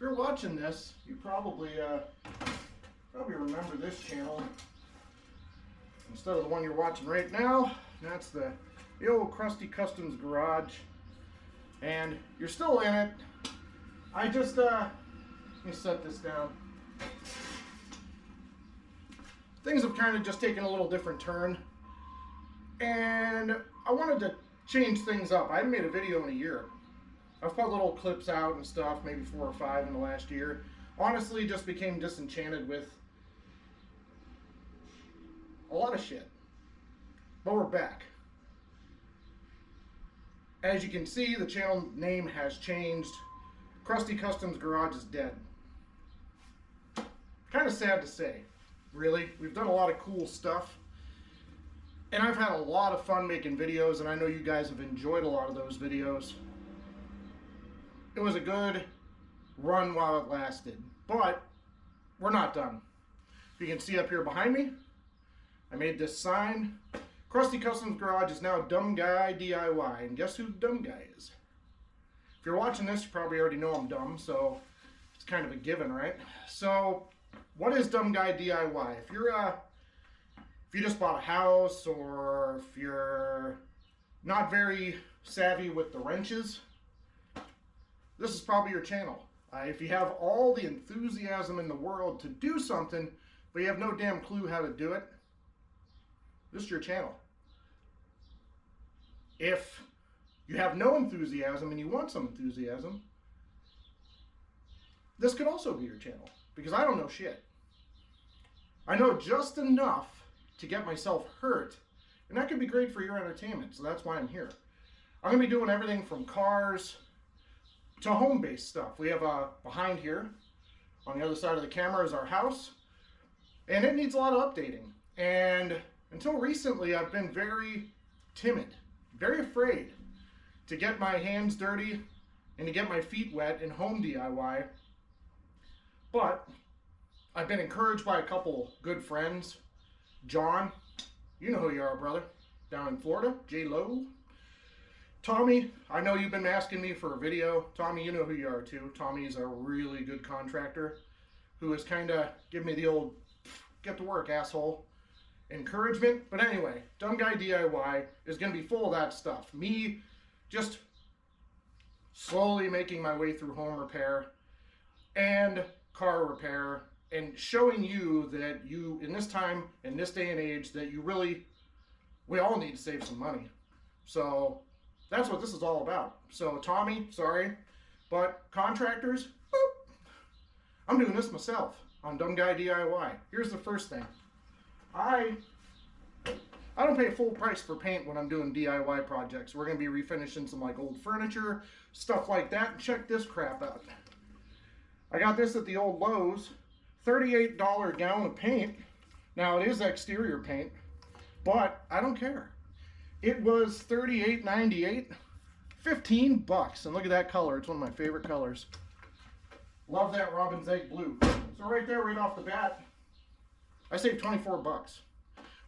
you're watching this, you probably remember this channel instead of the one you're watching right now. That's the old Krusty Customs Garage, and you're still in it. I just let me set this down. Things have kind of just taken a little different turn, and I wanted to change things up. I haven't made a video in a year. I've put little clips out and stuff, maybe 4 or 5 in the last year. Honestly, just became disenchanted with a lot of shit. But we're back. As you can see, the channel name has changed. Krusty Customs Garage is dead. Kind of sad to say, really. We've done a lot of cool stuff. And I've had a lot of fun making videos, and I know you guys have enjoyed a lot of those videos. It was a good run while it lasted, but we're not done. You can see up here behind me, I made this sign. Krusty Customs Garage is now Dumb Guy DIY, and guess who Dumb Guy is? If you're watching this, you probably already know I'm dumb, so it's kind of a given, right? So, what is Dumb Guy DIY? If you just bought a house, or if you're not very savvy with the wrenches, this is probably your channel. If you have all the enthusiasm in the world to do something, but you have no damn clue how to do it, this is your channel. If you have no enthusiasm and you want some enthusiasm, this could also be your channel, because I don't know shit. I know just enough to get myself hurt, and that could be great for your entertainment, so that's why I'm here. I'm going to be doing everything from cars to home-based stuff. We have behind here, on the other side of the camera, is our house, and it needs a lot of updating. And until recently, I've been very timid, very afraid to get my hands dirty and to get my feet wet in home DIY. But I've been encouraged by a couple good friends. John, you know who you are, brother, down in Florida, J-Lo. Tommy, I know you've been asking me for a video. Tommy, you know who you are too. Tommy is a really good contractor who has kind of given me the old get to work, asshole encouragement. But anyway, Dumb Guy DIY is going to be full of that stuff. Me just slowly making my way through home repair and car repair, and showing you that you, in this time, in this day and age, that you really, we all need to save some money. So that's what this is all about. So Tommy, sorry, but contractors, boop, I'm doing this myself on Dumb Guy DIY. Here's the first thing. I don't pay full price for paint when I'm doing DIY projects. We're going to be refinishing some like old furniture, stuff like that. Check this crap out. I got this at the old Lowe's, $38 gallon of paint. Now it is exterior paint, but I don't care. It was $38.98, 15 bucks, and look at that color. It's one of my favorite colors. Love that Robin's Egg Blue. So right there, right off the bat, I saved 24 bucks.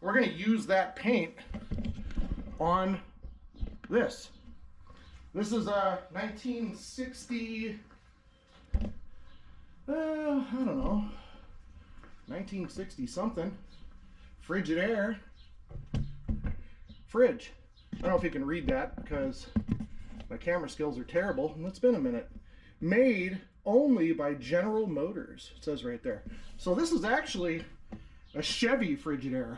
We're going to use that paint on this. This is a 1960, I don't know, 1960 something, Frigidaire. Fridge. I don't know if you can read that because my camera skills are terrible, and it's been a minute. Made only by General Motors, it says right there. So this is actually a Chevy Frigidaire.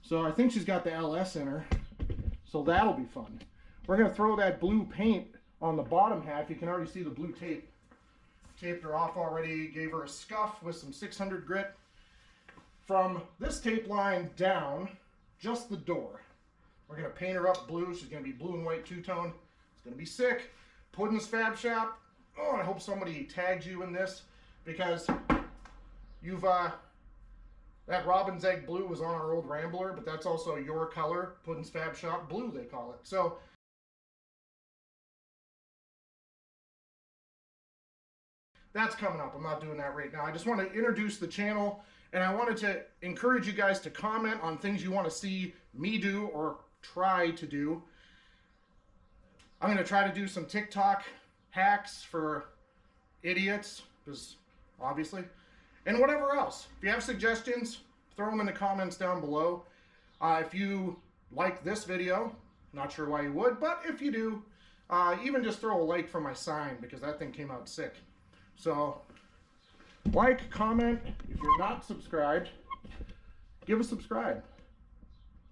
So I think she's got the LS in her, so that'll be fun. We're going to throw that blue paint on the bottom half. You can already see the blue tape. Taped her off already, gave her a scuff with some 600 grit. From this tape line down, just the door. We're going to paint her up blue. She's going to be blue and white two-tone. It's going to be sick. Puddin's Fab Shop. Oh, I hope somebody tags you in this, because you've, that Robin's Egg Blue was on our old Rambler, but that's also your color. Puddin's Fab Shop Blue, they call it. So that's coming up. I'm not doing that right now. I just want to introduce the channel, and I wanted to encourage you guys to comment on things you want to see me do or try to do. I'm going to try to do some TikTok hacks for idiots, because obviously, and whatever else. If you have suggestions, throw them in the comments down below. If you like this video, not sure why you would, but if you do, even just throw a like for my sign, because that thing came out sick. So, like, comment. If you're not subscribed, give a subscribe.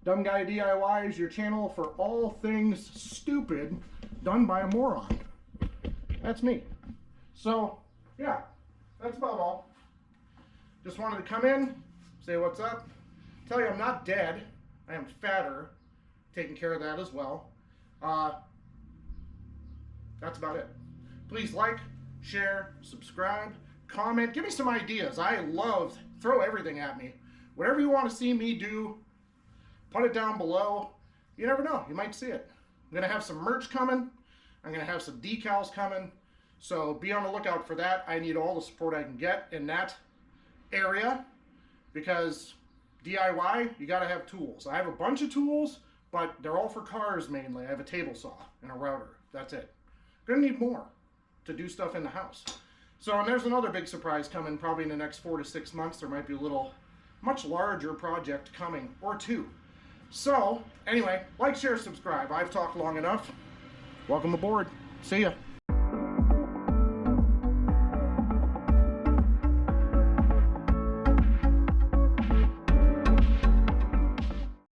Dumb Guy DIY is your channel for all things stupid done by a moron. That's me. So, yeah, that's about all. Just wanted to come in, say what's up, tell you I'm not dead. I am fatter, taking care of that as well. That's about it. Please like, share, subscribe, comment, give me some ideas. I love, throw everything at me. Whatever you want to see me do, put it down below. You never know, you might see it. I'm gonna have some merch coming. I'm gonna have some decals coming. So be on the lookout for that. I need all the support I can get in that area, because DIY, you gotta have tools. I have a bunch of tools, but they're all for cars mainly. I have a table saw and a router. That's it. Gonna need more to do stuff in the house. So, and there's another big surprise coming probably in the next 4 to 6 months. There might be a little, much larger project coming, or two. So, anyway, like, share, subscribe. I've talked long enough. Welcome aboard. See ya.